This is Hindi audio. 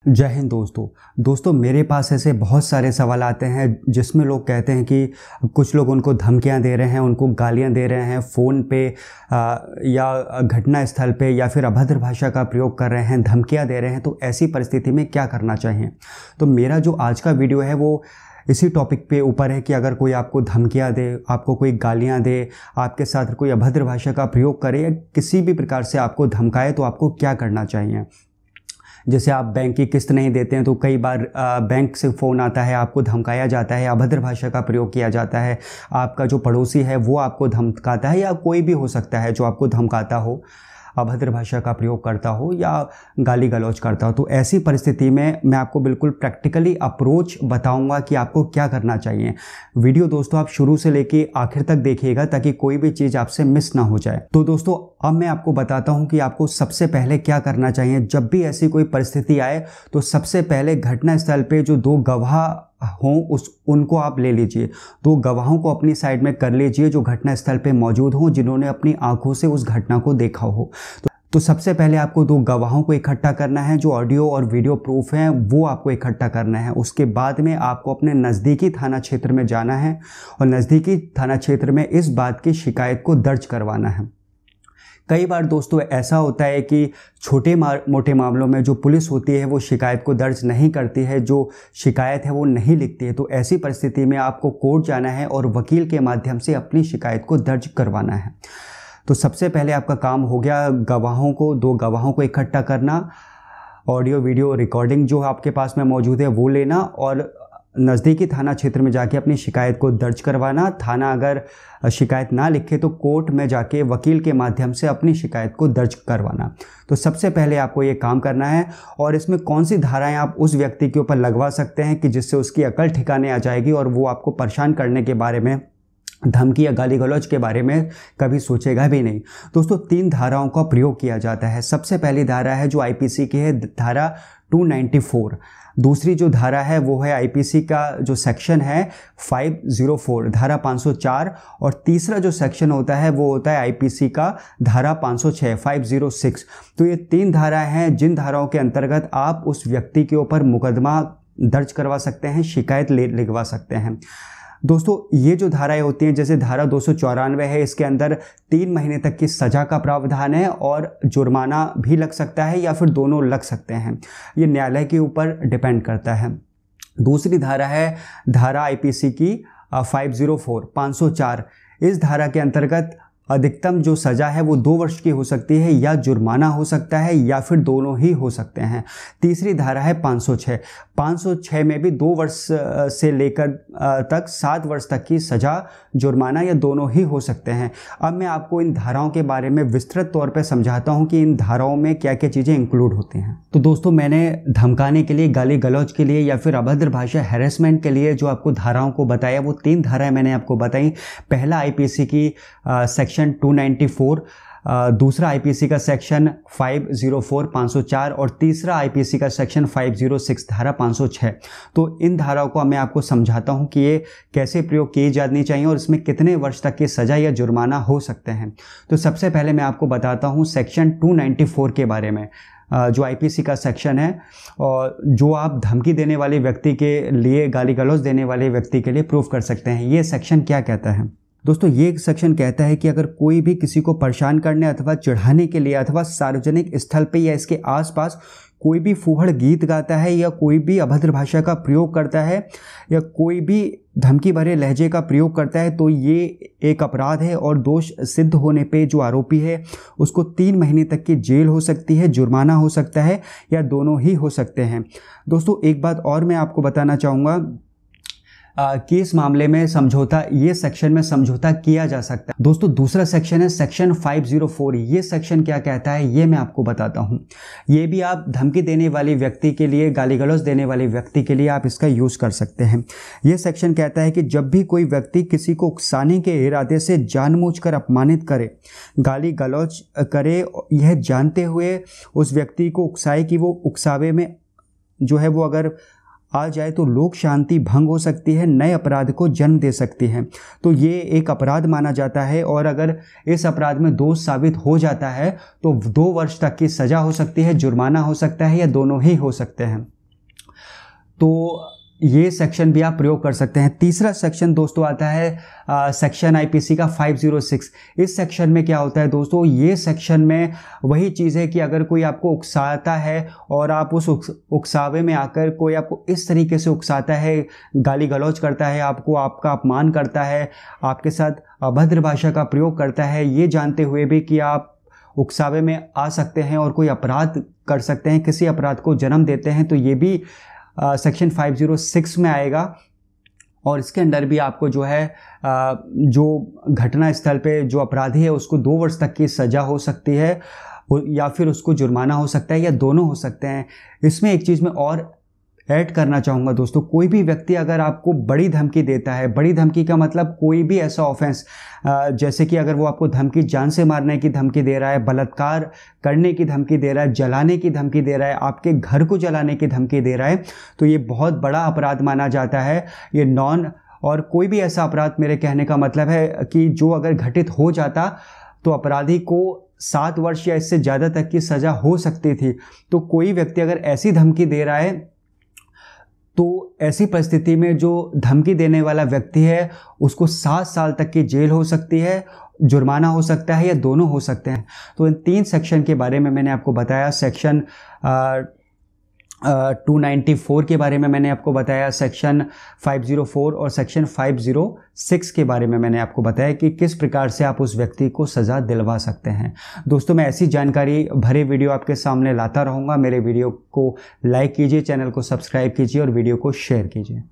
जय हिंद दोस्तों मेरे पास ऐसे बहुत सारे सवाल आते हैं जिसमें लोग कहते हैं कि कुछ लोग उनको धमकियां दे रहे हैं, उनको गालियां दे रहे हैं फ़ोन पे या घटना स्थल पे, या फिर अभद्र भाषा का प्रयोग कर रहे हैं, धमकियां दे रहे हैं। तो ऐसी परिस्थिति में क्या करना चाहिए? तो मेरा जो आज का वीडियो है वो इसी टॉपिक पे ऊपर है कि अगर कोई आपको धमकियां दे, आपको कोई गालियां दे, आपके साथ कोई अभद्र भाषा का प्रयोग करे या किसी भी प्रकार से आपको धमकाए तो आपको क्या करना चाहिए। जैसे आप बैंक की किस्त नहीं देते हैं तो कई बार बैंक से फ़ोन आता है, आपको धमकाया जाता है, अभद्र भाषा का प्रयोग किया जाता है। आपका जो पड़ोसी है वो आपको धमकाता है, या कोई भी हो सकता है जो आपको धमकाता हो, अभद्र भाषा का प्रयोग करता हो या गाली गलौज करता हो। तो ऐसी परिस्थिति में मैं आपको बिल्कुल प्रैक्टिकली अप्रोच बताऊंगा कि आपको क्या करना चाहिए। वीडियो दोस्तों आप शुरू से लेके आखिर तक देखिएगा ताकि कोई भी चीज़ आपसे मिस ना हो जाए। तो दोस्तों अब मैं आपको बताता हूं कि आपको सबसे पहले क्या करना चाहिए। जब भी ऐसी कोई परिस्थिति आए तो सबसे पहले घटना स्थल पे जो दो गवाह हों उनको आप ले लीजिए। दो गवाहों को अपनी साइड में कर लीजिए जो घटना स्थल पे मौजूद हों, जिन्होंने अपनी आंखों से उस घटना को देखा हो। तो सबसे पहले आपको दो गवाहों को इकट्ठा करना है। जो ऑडियो और वीडियो प्रूफ हैं वो आपको इकट्ठा करना है। उसके बाद में आपको अपने नज़दीकी थाना क्षेत्र में जाना है और नज़दीकी थाना क्षेत्र में इस बात की शिकायत को दर्ज करवाना है। कई बार दोस्तों ऐसा होता है कि छोटे मोटे मामलों में जो पुलिस होती है वो शिकायत को दर्ज नहीं करती है, जो शिकायत है वो नहीं लिखती है। तो ऐसी परिस्थिति में आपको कोर्ट जाना है और वकील के माध्यम से अपनी शिकायत को दर्ज करवाना है। तो सबसे पहले आपका काम हो गया दो गवाहों को इकट्ठा करना, ऑडियो वीडियो रिकॉर्डिंग जो आपके पास में मौजूद है वो लेना और नज़दीकी थाना क्षेत्र में जाके अपनी शिकायत को दर्ज करवाना। थाना अगर शिकायत ना लिखे तो कोर्ट में जाके वकील के माध्यम से अपनी शिकायत को दर्ज करवाना। तो सबसे पहले आपको ये काम करना है। और इसमें कौन सी धाराएं आप उस व्यक्ति के ऊपर लगवा सकते हैं कि जिससे उसकी अकल ठिकाने आ जाएगी और वो आपको परेशान करने के बारे में, धमकी या गाली गलौज के बारे में कभी सोचेगा भी नहीं। दोस्तों 3 धाराओं का प्रयोग किया जाता है। सबसे पहली धारा है जो आईपीसी की है, धारा 294। दूसरी जो धारा है वो है आईपीसी का जो सेक्शन है 504, धारा 504। और तीसरा जो सेक्शन होता है वो होता है आईपीसी का धारा 506, 506। तो ये 3 धाराएं हैं जिन धाराओं के अंतर्गत आप उस व्यक्ति के ऊपर मुकदमा दर्ज करवा सकते हैं, शिकायत लिखवा सकते हैं। दोस्तों ये जो धाराएं होती हैं, जैसे धारा 294 है, इसके अंदर 3 महीने तक की सज़ा का प्रावधान है और जुर्माना भी लग सकता है या फिर दोनों लग सकते हैं। ये न्यायालय के ऊपर डिपेंड करता है। दूसरी धारा है धारा आईपीसी की 504, 504। इस धारा के अंतर्गत अधिकतम जो सज़ा है वो 2 वर्ष की हो सकती है, या जुर्माना हो सकता है, या फिर दोनों ही हो सकते हैं। तीसरी धारा है 506। 506 में भी 2 वर्ष से लेकर तक 7 वर्ष तक की सज़ा, जुर्माना या दोनों ही हो सकते हैं। अब मैं आपको इन धाराओं के बारे में विस्तृत तौर पर समझाता हूँ कि इन धाराओं में क्या क्या चीज़ें इंक्लूड होती हैं। तो दोस्तों मैंने धमकाने के लिए, गाली गलौज के लिए या फिर अभद्र भाषा हैरेसमेंट के लिए जो आपको धाराओं को बताया वो 3 धाराएं मैंने आपको बताई। पहला आईपीसी की सेक्शन 294, दूसरा आईपीसी का सेक्शन 504, 504 और तीसरा आईपीसी का सेक्शन 506, धारा 506। तो इन धाराओं को मैं आपको समझाता हूं कि ये कैसे प्रयोग की जानी चाहिए और इसमें कितने वर्ष तक की सज़ा या जुर्माना हो सकते हैं। तो सबसे पहले मैं आपको बताता हूं सेक्शन 294 के बारे में, जो आईपीसी का सेक्शन है और जो आप धमकी देने वाले व्यक्ति के लिए, गाली गलौज देने वाले व्यक्ति के लिए प्रूफ कर सकते हैं। ये सेक्शन क्या कहता है दोस्तों? ये सेक्शन कहता है कि अगर कोई भी किसी को परेशान करने अथवा चिढ़ाने के लिए अथवा सार्वजनिक स्थल पे या इसके आसपास कोई भी फूहड़ गीत गाता है या कोई भी अभद्र भाषा का प्रयोग करता है या कोई भी धमकी भरे लहजे का प्रयोग करता है तो ये एक अपराध है और दोष सिद्ध होने पे जो आरोपी है उसको 3 महीने तक की जेल हो सकती है, जुर्माना हो सकता है या दोनों ही हो सकते हैं। दोस्तों एक बात और मैं आपको बताना चाहूँगा कि इस मामले में ये सेक्शन में समझौता किया जा सकता है। दोस्तों दूसरा सेक्शन है सेक्शन 504। ये सेक्शन क्या कहता है ये मैं आपको बताता हूँ। ये भी आप धमकी देने वाले व्यक्ति के लिए, गाली गलौज देने वाले व्यक्ति के लिए आप इसका यूज़ कर सकते हैं। ये सेक्शन कहता है कि जब भी कोई व्यक्ति किसी को उकसाने के इरादे से जानबूझकर अपमानित करे, गाली गलौज करे, यह जानते हुए उस व्यक्ति को उकसाए कि वो उकसावे में जो है वो अगर आ जाए तो लोक शांति भंग हो सकती है, नए अपराध को जन्म दे सकती है। तो ये एक अपराध माना जाता है और अगर इस अपराध में दोष साबित हो जाता है तो 2 वर्ष तक की सज़ा हो सकती है, जुर्माना हो सकता है या दोनों ही हो सकते हैं। तो ये सेक्शन भी आप प्रयोग कर सकते हैं। तीसरा सेक्शन दोस्तों आता है सेक्शन आईपीसी का 506। इस सेक्शन में क्या होता है दोस्तों, ये सेक्शन में वही चीज़ है कि अगर कोई आपको उकसाता है और आप उस उकसावे में आकर कोई आपको इस तरीके से उकसाता है, गाली गलौज करता है, आपको आपका अपमान करता है, आपके साथ अभद्र भाषा का प्रयोग करता है, ये जानते हुए भी कि आप उकसावे में आ सकते हैं और कोई अपराध कर सकते हैं, किसी अपराध को जन्म देते हैं, तो ये भी सेक्शन 506 में आएगा। और इसके अंदर भी आपको जो है जो घटना स्थल पे जो अपराधी है उसको 2 वर्ष तक की सज़ा हो सकती है या फिर उसको जुर्माना हो सकता है या दोनों हो सकते हैं। इसमें एक चीज़ मैं और ऐड करना चाहूँगा दोस्तों, कोई भी व्यक्ति अगर आपको बड़ी धमकी देता है, बड़ी धमकी का मतलब कोई भी ऐसा ऑफेंस, जैसे कि अगर वो आपको धमकी जान से मारने की धमकी दे रहा है, बलात्कार करने की धमकी दे रहा है, जलाने की धमकी दे रहा है, आपके घर को जलाने की धमकी दे रहा है, तो ये बहुत बड़ा अपराध माना जाता है। ये और कोई भी ऐसा अपराध, मेरे कहने का मतलब है कि जो अगर घटित हो जाता तो अपराधी को 7 वर्ष या इससे ज़्यादा तक की सज़ा हो सकती थी। तो कोई व्यक्ति अगर ऐसी धमकी दे रहा है तो ऐसी परिस्थिति में जो धमकी देने वाला व्यक्ति है उसको 7 साल तक की जेल हो सकती है, जुर्माना हो सकता है या दोनों हो सकते हैं। तो इन 3 सेक्शन के बारे में मैंने आपको बताया। सेक्शन 294 के बारे में मैंने आपको बताया, सेक्शन 504 और सेक्शन 506 के बारे में मैंने आपको बताया कि किस प्रकार से आप उस व्यक्ति को सज़ा दिलवा सकते हैं। दोस्तों, मैं ऐसी जानकारी भरे वीडियो आपके सामने लाता रहूँगा। मेरे वीडियो को लाइक कीजिए, चैनल को सब्सक्राइब कीजिए और वीडियो को शेयर कीजिए।